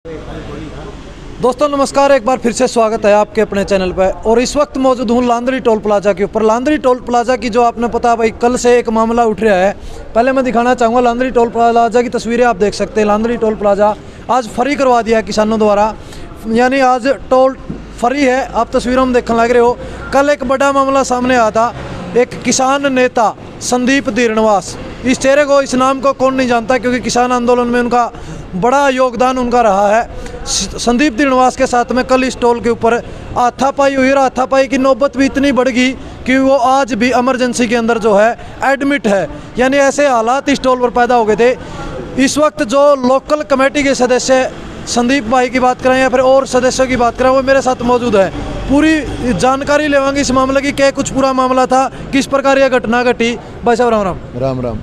दोस्तों नमस्कार, एक बार फिर से स्वागत है आपके अपने चैनल पर। और इस वक्त मौजूद हूँ लांदरी टोल प्लाजा के ऊपर। लांदरी टोल प्लाजा की जो आपने पता भाई कल से एक मामला उठ रहा है। पहले मैं दिखाना चाहूँगा लांदरी टोल प्लाजा की तस्वीरें आप देख सकते हैं। लांदरी टोल प्लाजा आज फ्री करवा दिया है किसानों द्वारा, यानी आज टोल फ्री है। आप तस्वीरों में देखने लग रहे हो। कल एक बड़ा मामला सामने आया था। एक किसान नेता संदीप धीरणवास, इस चेहरे को, इस नाम को कौन नहीं जानता, क्योंकि किसान आंदोलन में उनका बड़ा योगदान उनका रहा है। संदीप धीरणवास के साथ में कल इस टोल के ऊपर हाथापाई हुई और हाथापाई की नौबत भी इतनी बढ़ गई कि वो आज भी इमरजेंसी के अंदर जो है एडमिट है। यानी ऐसे हालात इस टोल पर पैदा हो गए थे। इस वक्त जो लोकल कमेटी के सदस्य संदीप भाई की बात करें या फिर और सदस्यों की बात करें, वो मेरे साथ मौजूद है। पूरी जानकारी लेवांगे इस मामले की, क्या कुछ पूरा मामला था, किस प्रकार यह घटना घटी। भाई साहब राम राम। राम राम।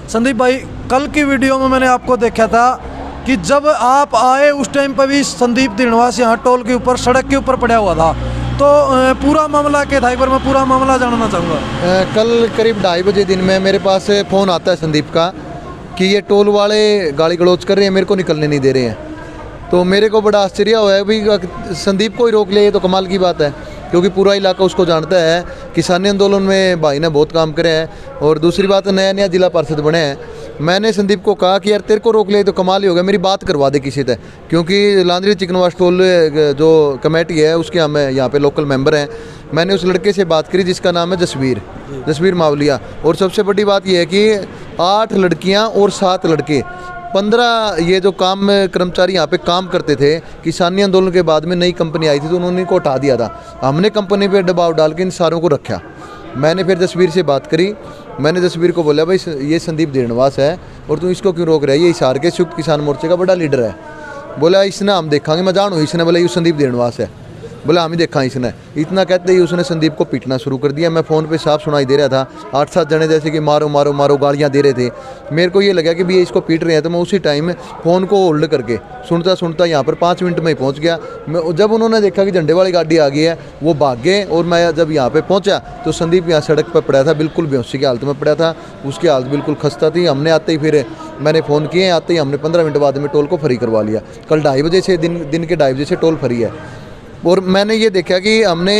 संदीप भाई, कल की वीडियो में मैंने आपको देखा था कि जब आप आए उस टाइम पर भी संदीप धीरणवास यहाँ टोल के ऊपर सड़क के ऊपर पड़ा हुआ था। तो पूरा मामला क्या था, एक बार मैं पूरा मामला जानना चाहूँगा। कल करीब 2:30 बजे दिन में मेरे पास फ़ोन आता है संदीप का कि ये टोल वाले गाली गलौज कर रहे हैं, मेरे को निकलने नहीं दे रहे हैं। तो मेरे को बड़ा आश्चर्य हुआ है भाई, संदीप को ही रोक लिया, ये तो कमाल की बात है, क्योंकि पूरा इलाका उसको जानता है। किसानी आंदोलन में भाई ने बहुत काम करे हैं और दूसरी बात नया नया जिला पार्षद बने हैं। मैंने संदीप को कहा कि यार तेरे को रोक लिया तो कमाल ही हो गया, मेरी बात करवा दे किसी से, क्योंकि लांदरी चिकनवास टोल जो कमेटी है उसके हम यहाँ पे लोकल मेंबर हैं। मैंने उस लड़के से बात करी जिसका नाम है जसवीर मावलिया। और सबसे बड़ी बात यह है कि 8 लड़कियाँ और 7 लड़के, 15 ये जो काम कर्मचारी यहाँ पे काम करते थे। किसानी आंदोलन के बाद में नई कंपनी आई थी तो उन्होंने इनको हटा दिया था। हमने कंपनी पे दबाव डाल के इन सारों को रखा। मैंने फिर जसवीर से बात करी। मैंने जसवीर को बोला भाई ये संदीप धीरणवास है और तू इसको क्यों रोक रहा है, ये हिसार के संयुक्त किसान मोर्चे का बड़ा लीडर है। बोला इसने हम देखांगे, मैं जानू। इसने बोला ये संदीप धीरणवास है। बोला हम ही देखा इसने। इतना कहते ही उसने संदीप को पीटना शुरू कर दिया। मैं फ़ोन पे साफ सुनाई दे रहा था, 8-7 जने जैसे कि मारो मारो मारो गालियाँ दे रहे थे। मेरे को ये लगा कि भी ये इसको पीट रहे हैं, तो मैं उसी टाइम फ़ोन को होल्ड करके सुनता यहाँ पर 5 मिनट में ही पहुँच गया। मैं जब उन्होंने देखा कि झंडे वाली गाड़ी आ गई है, वो भाग गए। और मैं जब यहाँ पर पहुँचा तो संदीप यहाँ सड़क पर पड़ा था, बिल्कुल बेहोशी की हालत में पड़ा था। उसकी हालत बिल्कुल खस्ता थी। हमने आते ही फिर मैंने फ़ोन किए, आते ही हमने 15 मिनट बाद में टोल को फ्री करवा लिया। कल 2:30 बजे से दिन के 2:30 बजे से टोल फ्री है। और मैंने ये देखा कि हमने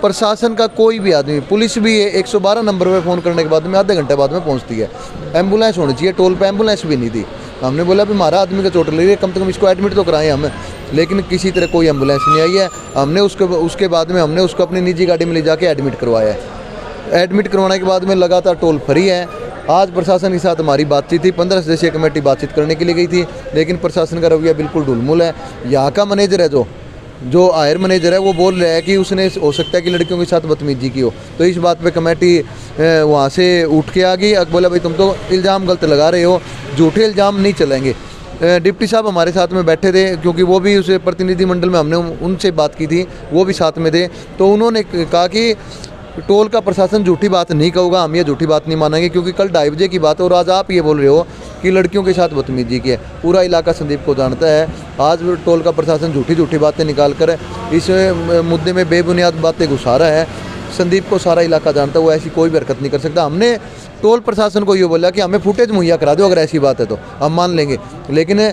प्रशासन का कोई भी आदमी, पुलिस भी 112 नंबर पे फ़ोन करने के बाद में आधे घंटे बाद में पहुंचती है। एम्बुलेंस होनी चाहिए, टोल पे एम्बुलेंस भी नहीं थी। हमने बोला भी हमारा आदमी का चोट लगी है, कम से कम इसको एडमिट तो कराएं हम, लेकिन किसी तरह कोई एम्बुलेंस नहीं आई है। हमने उसके बाद में हमने उसको अपनी निजी गाड़ी में ले जाके एडमिट करवाया है। एडमिट करवाने के बाद में लगातार टोल फ्री है। आज प्रशासन के साथ हमारी बातचीत थी, 15 सदस्यीय कमेटी बातचीत करने के लिए गई थी, लेकिन प्रशासन का रवैया बिल्कुल ढुलमुल है। यहाँ का मैनेजर है, जो हायर मैनेजर है, वो बोल रहा है कि उसने हो सकता है कि लड़कियों के साथ बदतमीजी की हो। तो इस बात पे कमेटी वहाँ से उठ के आ गई। बोला भाई तुम तो इल्ज़ाम गलत लगा रहे हो, झूठे इल्ज़ाम नहीं चलेंगे। डिप्टी साहब हमारे साथ में बैठे थे, क्योंकि वो भी उस प्रतिनिधिमंडल में हमने उनसे बात की थी, वो भी साथ में थे। तो उन्होंने कहा कि टोल का प्रशासन झूठी बात नहीं कहूँगा, हम ये झूठी बात नहीं मानेंगे, क्योंकि कल 2:30 बजे की बात है और आज आप ये बोल रहे हो कि लड़कियों के साथ बदतमीजी की है। पूरा इलाका संदीप को जानता है। आज टोल का प्रशासन झूठी बातें निकाल कर इस मुद्दे में बेबुनियाद बातें घुसा रहा है। संदीप को सारा इलाका जानता है, वो ऐसी कोई भी हरकत नहीं कर सकता। हमने टोल प्रशासन को ये बोला कि हमें फुटेज मुहैया करा दो, अगर ऐसी बात है तो हम मान लेंगे, लेकिन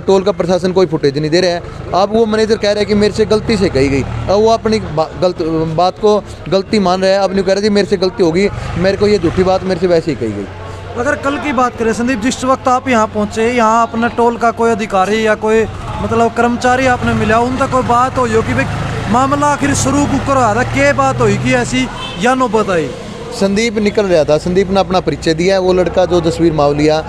टोल का प्रशासन कोई फुटेज नहीं दे रहा है। अब वो मैनेजर कह रहा है कि मेरे से गलती से कही गई। अब वो अपनी बात को गलती मान रहा है। अब नहीं कह रहा जी मेरे से गलती होगी, मेरे को ये झूठी बात मेरे से वैसे ही कही गई। अगर कल की बात करें संदीप, जिस वक्त आप यहाँ पहुँचे, यहाँ अपना टोल का कोई अधिकारी या कोई मतलब कर्मचारी आपने मिला, उन तक कोई बात हो कि भाई मामला आखिर शुरू कुकर आ रहा, क्या बात हुई कि ऐसी या नौबत आई? संदीप निकल रहा था, संदीप ने अपना परिचय दिया। वो लड़का जो जसवीर मावलिया,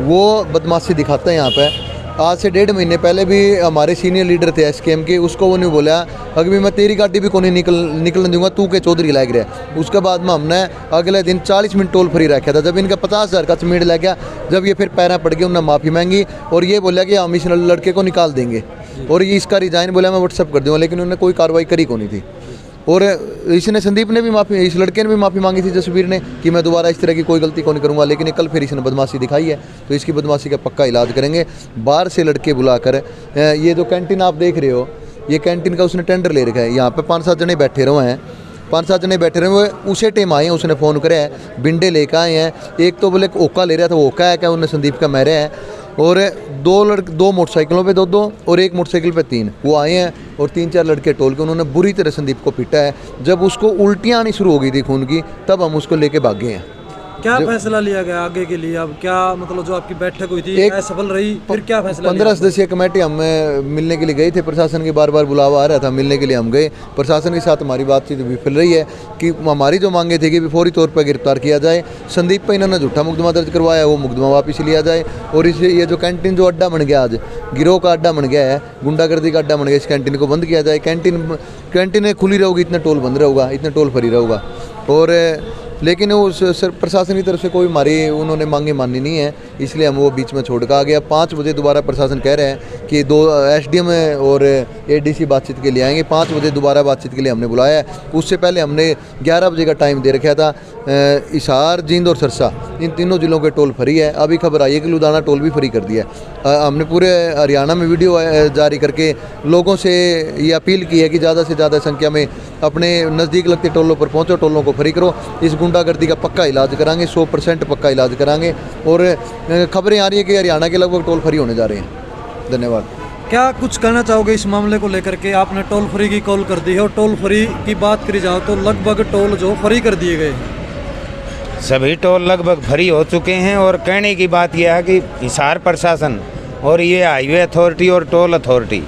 वो बदमाशी दिखाता है यहाँ पे। आज से 1.5 महीने पहले भी हमारे सीनियर लीडर थे एसकेएम के, उसको वो नहीं बोला अगर भी मैं तेरी गाड़ी भी को नहीं निकलने दूंगा, तू के चौधरी लाग रहा। उसके बाद में हमने अगले दिन 40 मिनट टोल फ्री रखा था। जब इनका 50,000 का चमीड़ लग गया, जब ये फिर पैरा पड़ गए, उन्होंने माफ़ी मांगी और ये बोला कि हम इस लड़के को निकाल देंगे और ये इसका रिजाइन बोला मैं व्हाट्सअप कर दूँगा, लेकिन उन्होंने कोई कार्रवाई करी को नहीं थी। और इसने संदीप ने भी माफ़ी, इस लड़के ने भी माफ़ी मांगी थी जसवीर ने कि मैं दोबारा इस तरह की कोई गलती को नहीं करूँगा, लेकिन कल फिर इसने बदमाशी दिखाई है तो इसकी बदमाशी का पक्का इलाज करेंगे। बाहर से लड़के बुलाकर, ये जो कैंटीन आप देख रहे हो, ये कैंटीन का उसने टेंडर ले रखा है। यहाँ पे 5-7 जने बैठे रहे हैं, 5-7 जने बैठे रहे, वो उसे टाइम आए हैं, उसने फ़ोन करे है, बिंडे लेकर आए हैं। एक तो बोले ओका ले रहा था, वो ओका है क्या, उन्हें संदीप का मैरे है। और दो मोटरसाइकिलों पे दो और एक मोटरसाइकिल पे 3 वो आए हैं और 3-4 लड़के टोल के उन्होंने बुरी तरह संदीप को पीटा है। जब उसको उल्टियाँ आनी शुरू हो गई थी खून की, तब हम उसको लेके भागे हैं। क्या फैसला लिया गया आगे के लिए? अब क्या मतलब जो आपकी बैठक हुई थी असफल रही, फिर क्या फैसला 15 सदस्यीय कमेटी हम मिलने के लिए गए थे, प्रशासन की बार बार बुलावा आ रहा था, मिलने के लिए हम गए। प्रशासन के साथ हमारी बातचीत विफल रही है कि हमारी जो मांगे थी कि फौरी तौर पर गिरफ्तार किया जाए, संदीप पर इन्होंने झूठा मुकदमा दर्ज करवाया, वो मुकदमा वापस लिया जाए। और इसे ये जो कैंटीन जो अड्डा बन गया, आज गिरोह का अड्डा बन गया है, गुंडागर्दी का अड्डा बन गया, इस कैंटीन को बंद किया जाए। कैंटीन खुली रहेगी, इतना टोल बंद रहेगा, इतना टोल फ्री रहेगा। और लेकिन उस प्रशासन की तरफ से कोई हमारी उन्होंने मांगे मानी नहीं है, इसलिए हम वो बीच में छोड़ कर आ गया। 5 बजे दोबारा प्रशासन कह रहे हैं कि 2 SDM और ADC बातचीत के लिए आएंगे। 5 बजे दोबारा बातचीत के लिए हमने बुलाया है। उससे पहले हमने 11 बजे का टाइम दे रखा था। हिसार, जींद और सरसा, इन तीनों ज़िलों के टोल फ्री है। अभी खबर आई है कि लुधियाना टोल भी फ्री कर दिया है। हमने पूरे हरियाणा में वीडियो जारी करके लोगों से ये अपील की है कि ज़्यादा से ज़्यादा संख्या में अपने नज़दीक लगते टोलों पर पहुँचो, टोलों को फ्री करो। इस गुंडागर्दी का पक्का इलाज कराएंगे, 100% पक्का इलाज कराएंगे। और खबरें आ रही है कि हरियाणा के लगभग टोल फ्री होने जा रहे हैं। धन्यवाद। क्या कुछ कहना चाहोगे इस मामले को लेकर के? आपने टोल फ्री की कॉल कर दी है और टोल फ्री की बात करी जाओ तो लगभग टोल जो फ्री कर दिए गए, सभी टोल लगभग फ्री हो चुके हैं। और कहने की बात यह है कि हिसार प्रशासन और ये हाईवे अथॉरिटी और टोल अथॉरिटी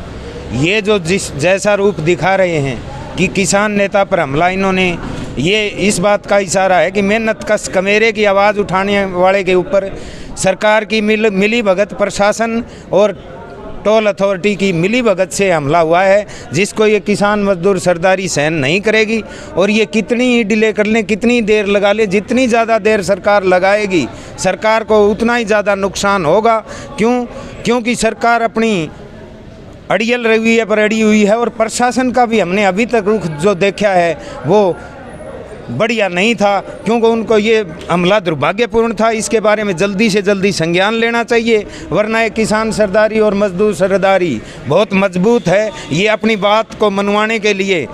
ये जो जैसा रूप दिखा रहे हैं कि किसान नेता पर हमला, इन्होंने ये इस बात का इशारा है कि मेहनत कश कमेरे की आवाज़ उठाने वाले के ऊपर सरकार की मिली भगत, प्रशासन और टोल अथॉरिटी की मिली भगत से हमला हुआ है, जिसको ये किसान मजदूर सरदारी सहन नहीं करेगी। और ये कितनी ही डिले कर लें, कितनी देर लगा ले, जितनी ज़्यादा देर सरकार लगाएगी सरकार को उतना ही ज़्यादा नुकसान होगा। क्योंकि सरकार अपनी अड़ियल रवैये पर अड़ी हुई है। और प्रशासन का भी हमने अभी तक रुख जो देखा है वो बढ़िया नहीं था, क्योंकि उनको ये हमला दुर्भाग्यपूर्ण था। इसके बारे में जल्दी से जल्दी संज्ञान लेना चाहिए, वरना ये किसान सरदारी और मजदूर सरदारी बहुत मजबूत है। ये अपनी बात को मनवाने के लिए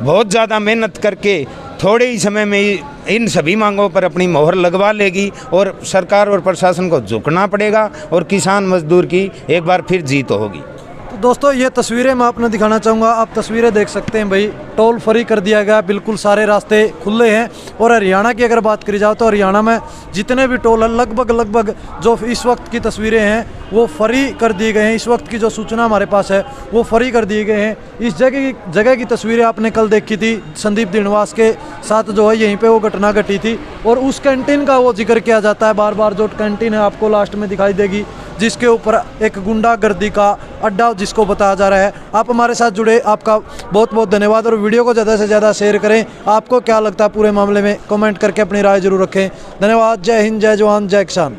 बहुत ज़्यादा मेहनत करके थोड़े ही समय में इन सभी मांगों पर अपनी मोहर लगवा लेगी और सरकार और प्रशासन को झुकना पड़ेगा और किसान मजदूर की एक बार फिर जीत होगी। तो दोस्तों ये तस्वीरें मैं आपने दिखाना चाहूँगा। आप तस्वीरें देख सकते हैं भाई, टोल फ्री कर दिया गया, बिल्कुल सारे रास्ते खुले हैं। और हरियाणा की अगर बात करी जाए तो हरियाणा में जितने भी टोल है लगभग जो इस वक्त की तस्वीरें हैं वो फ्री कर दिए गए हैं। इस वक्त की जो सूचना हमारे पास है वो फ्री कर दिए गए हैं। इस जगह की तस्वीरें आपने कल देखी थी, संदीप दिनवास के साथ जो है यहीं पर वो घटना घटी थी। और उस कैंटीन का वो जिक्र किया जाता है बार बार, जो कैंटीन है आपको लास्ट में दिखाई देगी, जिसके ऊपर एक गुंडागर्दी का अड्डा जिसको बताया जा रहा है। आप हमारे साथ जुड़े, आपका बहुत बहुत धन्यवाद। और वीडियो को ज़्यादा से ज़्यादा शेयर करें। आपको क्या लगता है पूरे मामले में, कमेंट करके अपनी राय जरूर रखें। धन्यवाद। जय हिंद, जय जवान, जय किसान।